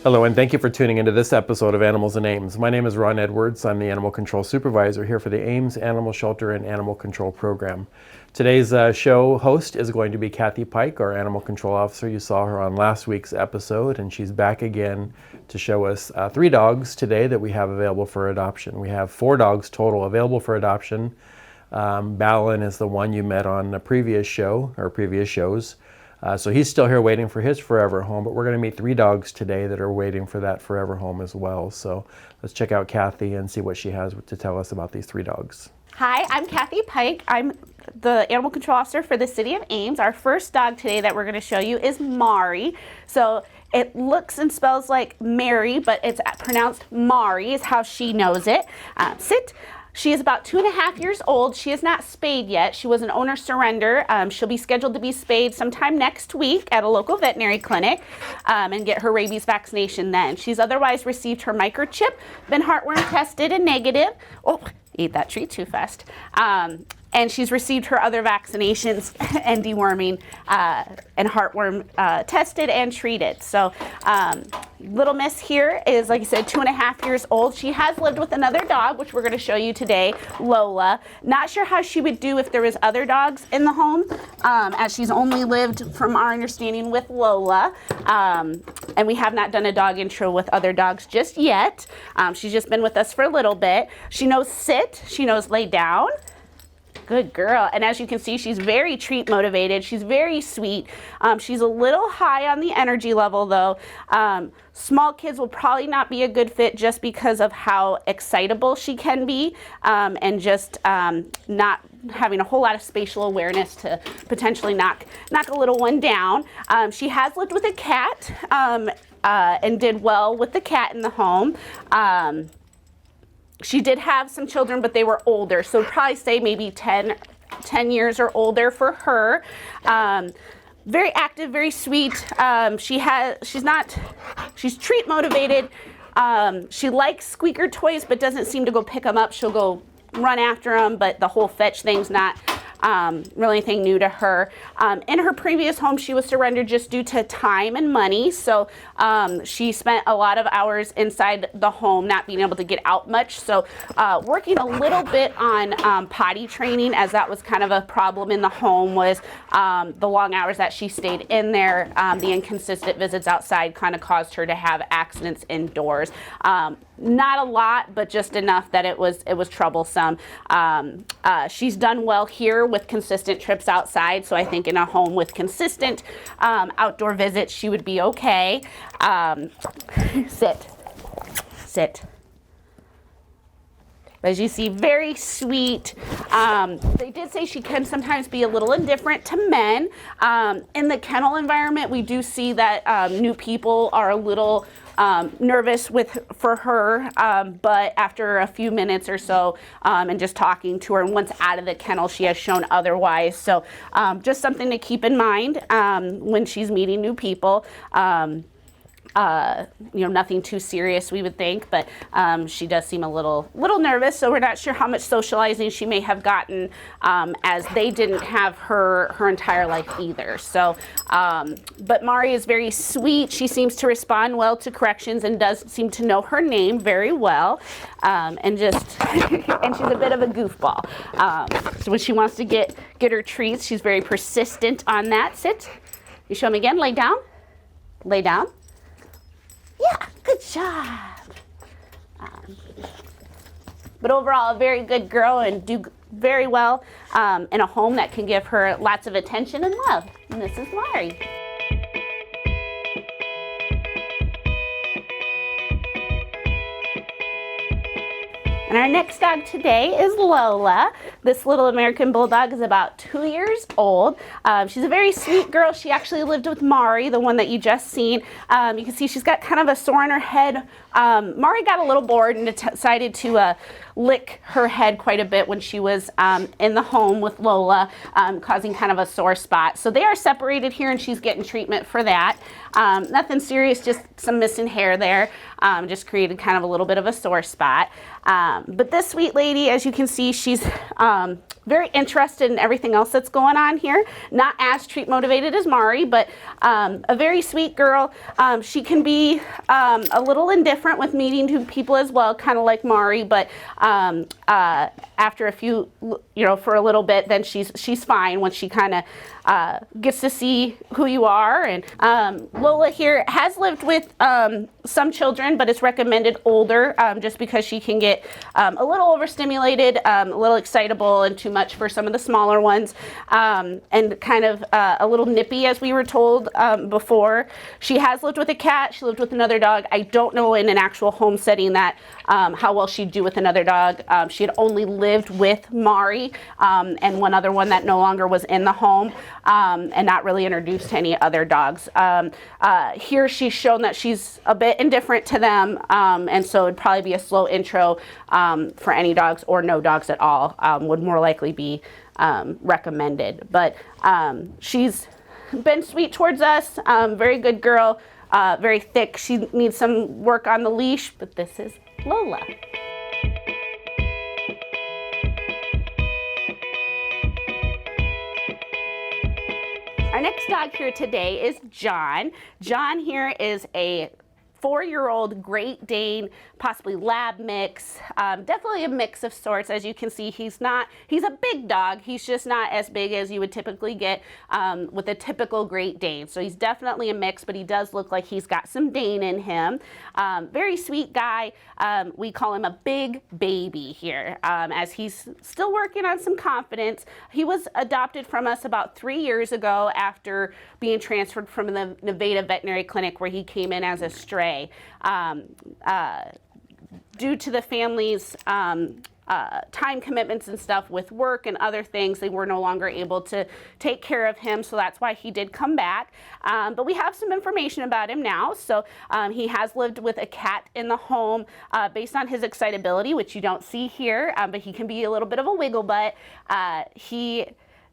Hello, and thank you for tuning into this episode of Animals and Ames. My name is Ron Edwards. I'm the Animal Control Supervisor here for the Ames Animal Shelter and Animal Control Program. Today's show host is going to be Kathy Pike, our Animal Control Officer. You saw her on last week's episode, and she's back again to show us 3 dogs today that we have available for adoption. We have 4 dogs total available for adoption. Balin is the one you met on the previous show, or previous shows. So he's still here waiting for his forever home, but we're going to meet 3 dogs today that are waiting for that forever home as well. So let's check out Kathy and see what she has to tell us about these 3 dogs. Hi, I'm Kathy Pike. I'm the Animal Control Officer for the City of Ames. Our first dog today that we're going to show you is Mari. So it looks and spells like Mary, but it's pronounced Mari is how she knows it. Sit. She is about 2.5 years old. She is not spayed yet. She was an owner surrender. She'll be scheduled to be spayed sometime next week at a local veterinary clinic and get her rabies vaccination then. She's otherwise received her microchip, been heartworm tested and negative. Oh, ate that treat too fast. And she's received her other vaccinations and deworming and heartworm tested and treated. So little miss here is, like I said, 2.5 years old. She has lived with another dog, which we're going to show you today, Lola. Not sure how she would do if there was other dogs in the home, as she's only lived, from our understanding, with Lola. And we have not done a dog intro with other dogs just yet. She's just been with us for a little bit. She knows sit. She knows lay down. Good girl. And as you can see, she's very treat motivated. She's very sweet. She's a little high on the energy level though. Small kids will probably not be a good fit just because of how excitable she can be and just not having a whole lot of spatial awareness to potentially knock a little one down. She has lived with a cat and did well with the cat in the home. She did have some children, but they were older, so probably say maybe 10 years or older for her. Very active, very sweet. She's treat motivated. She likes squeaker toys, but doesn't seem to go pick them up. She'll go run after them, but the whole fetch thing's not really anything new to her. In her previous home, she was surrendered just due to time and money. So she spent a lot of hours inside the home, not being able to get out much. So working a little bit on potty training, as that was kind of a problem in the home, was the long hours that she stayed in there. The inconsistent visits outside kind of caused her to have accidents indoors. Not a lot, but just enough that it was troublesome. She's done well here with consistent trips outside, so I think in a home with consistent outdoor visits, she would be okay. Sit. As you see, very sweet. They did say she can sometimes be a little indifferent to men. In the kennel environment, we do see that new people are a little nervous for her, but after a few minutes or so and just talking to her, and once out of the kennel, she has shown otherwise. So just something to keep in mind when she's meeting new people. Nothing too serious, we would think, but she does seem a little nervous, so we're not sure how much socializing she may have gotten, as they didn't have her entire life either. So, but Mari is very sweet. She seems to respond well to corrections and does seem to know her name very well, and and she's a bit of a goofball. So when she wants to get her treats, she's very persistent on that. Sit. You show them again. Lay down. Lay down. Yeah, good job. But overall, a very good girl and do very well in a home that can give her lots of attention and love. And this is Mari. And our next dog today is Lola. This little American Bulldog is about 2 years old. She's a very sweet girl. She actually lived with Mari, the one that you just seen. You can see she's got kind of a sore on her head. Mari got a little bored and decided to lick her head quite a bit when she was in the home with Lola, causing kind of a sore spot. So they are separated here and she's getting treatment for that. Nothing serious, just some missing hair there. Just created kind of a little bit of a sore spot. But this sweet lady, as you can see, she's very interested in everything else that's going on here. Not as treat motivated as Mari, but a very sweet girl. She can be a little indifferent with meeting to people as well, kind of like Mari, but after a few, for a little bit, then she's fine when she kind of gets to see who you are. And Lola here has lived with some children, but it's recommended older, just because she can get a little overstimulated, a little excitable, and too much for some of the smaller ones, and kind of a little nippy, as we were told before. She has lived with a cat. She lived with another dog. I don't know in an actual home setting that how well she'd do with another dog. She had only lived with Mari and one other one that no longer was in the home, and not really introduced to any other dogs. Here she's shown that she's a bit indifferent to them, and so it'd probably be a slow intro for any dogs, or no dogs at all would more likely be recommended. But she's been sweet towards us, very good girl, very thick. She needs some work on the leash, but this is Lola. Our next dog here today is John. John here is a 4-year-old Great Dane, possibly lab mix, definitely a mix of sorts. As you can see, he's a big dog. He's just not as big as you would typically get with a typical Great Dane. So he's definitely a mix, but he does look like he's got some Dane in him. Very sweet guy. We call him a big baby here, as he's still working on some confidence. He was adopted from us about 3 years ago after being transferred from the Nevada Veterinary Clinic, where he came in as a stray. Due to the family's time commitments and stuff with work and other things, they were no longer able to take care of him, so that's why he did come back. But we have some information about him now. So he has lived with a cat in the home based on his excitability, which you don't see here, but he can be a little bit of a wiggle butt. He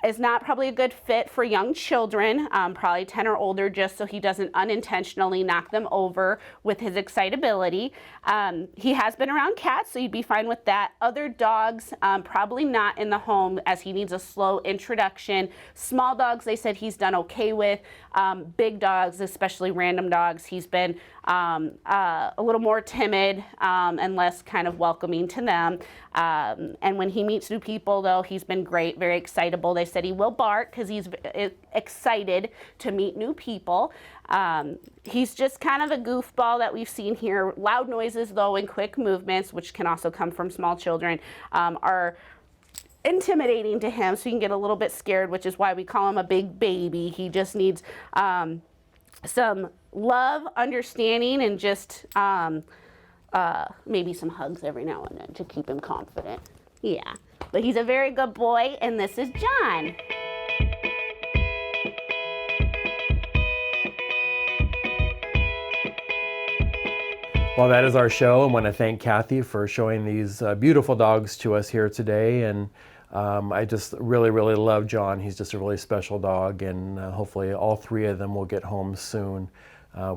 is not probably a good fit for young children, probably 10 or older, just so he doesn't unintentionally knock them over with his excitability. He has been around cats, so you'd be fine with that. Other dogs, probably not in the home, as he needs a slow introduction. Small dogs, they said he's done okay with. Big dogs, especially random dogs, he's been a little more timid and less kind of welcoming to them. And when he meets new people, though, he's been great, very excitable. They said he will bark because he's excited to meet new people. He's just kind of a goofball that we've seen here. Loud noises, though, and quick movements, which can also come from small children, are intimidating to him, so you can get a little bit scared, which is why we call him a big baby. He just needs some love, understanding, and just maybe some hugs every now and then to keep him confident. Yeah, but he's a very good boy, and this is John. Well, that is our show. I want to thank Kathy for showing these beautiful dogs to us here today. And I just really, really love John. He's just a really special dog, and hopefully all 3 of them will get home soon.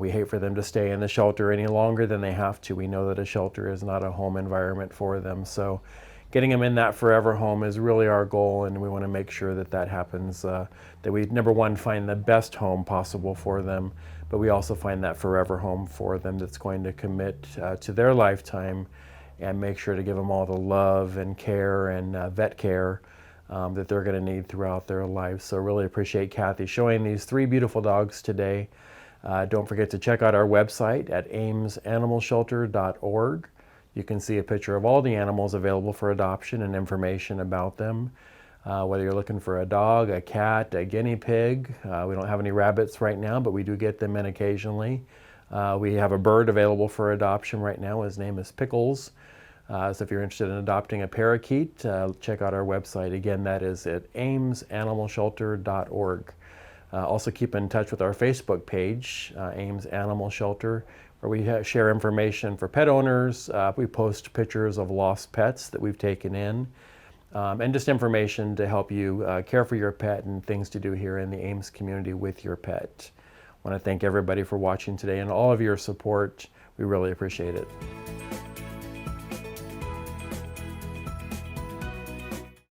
We hate for them to stay in the shelter any longer than they have to. We know that a shelter is not a home environment for them. So getting them in that forever home is really our goal, and we want to make sure that that happens, that we, number one, find the best home possible for them, but we also find that forever home for them that's going to commit to their lifetime and make sure to give them all the love and care and vet care that they're going to need throughout their lives. So really appreciate Kathy showing these 3 beautiful dogs today. Don't forget to check out our website at amesanimalshelter.org. You can see a picture of all the animals available for adoption and information about them. Whether you're looking for a dog, a cat, a guinea pig. We don't have any rabbits right now, but we do get them in occasionally. We have a bird available for adoption right now. His name is Pickles. So if you're interested in adopting a parakeet, check out our website. Again, that is at amesanimalshelter.org. Also keep in touch with our Facebook page, Ames Animal Shelter, where we share information for pet owners. We post pictures of lost pets that we've taken in, and just information to help you care for your pet and things to do here in the Ames community with your pet. I want to thank everybody for watching today and all of your support. We really appreciate it.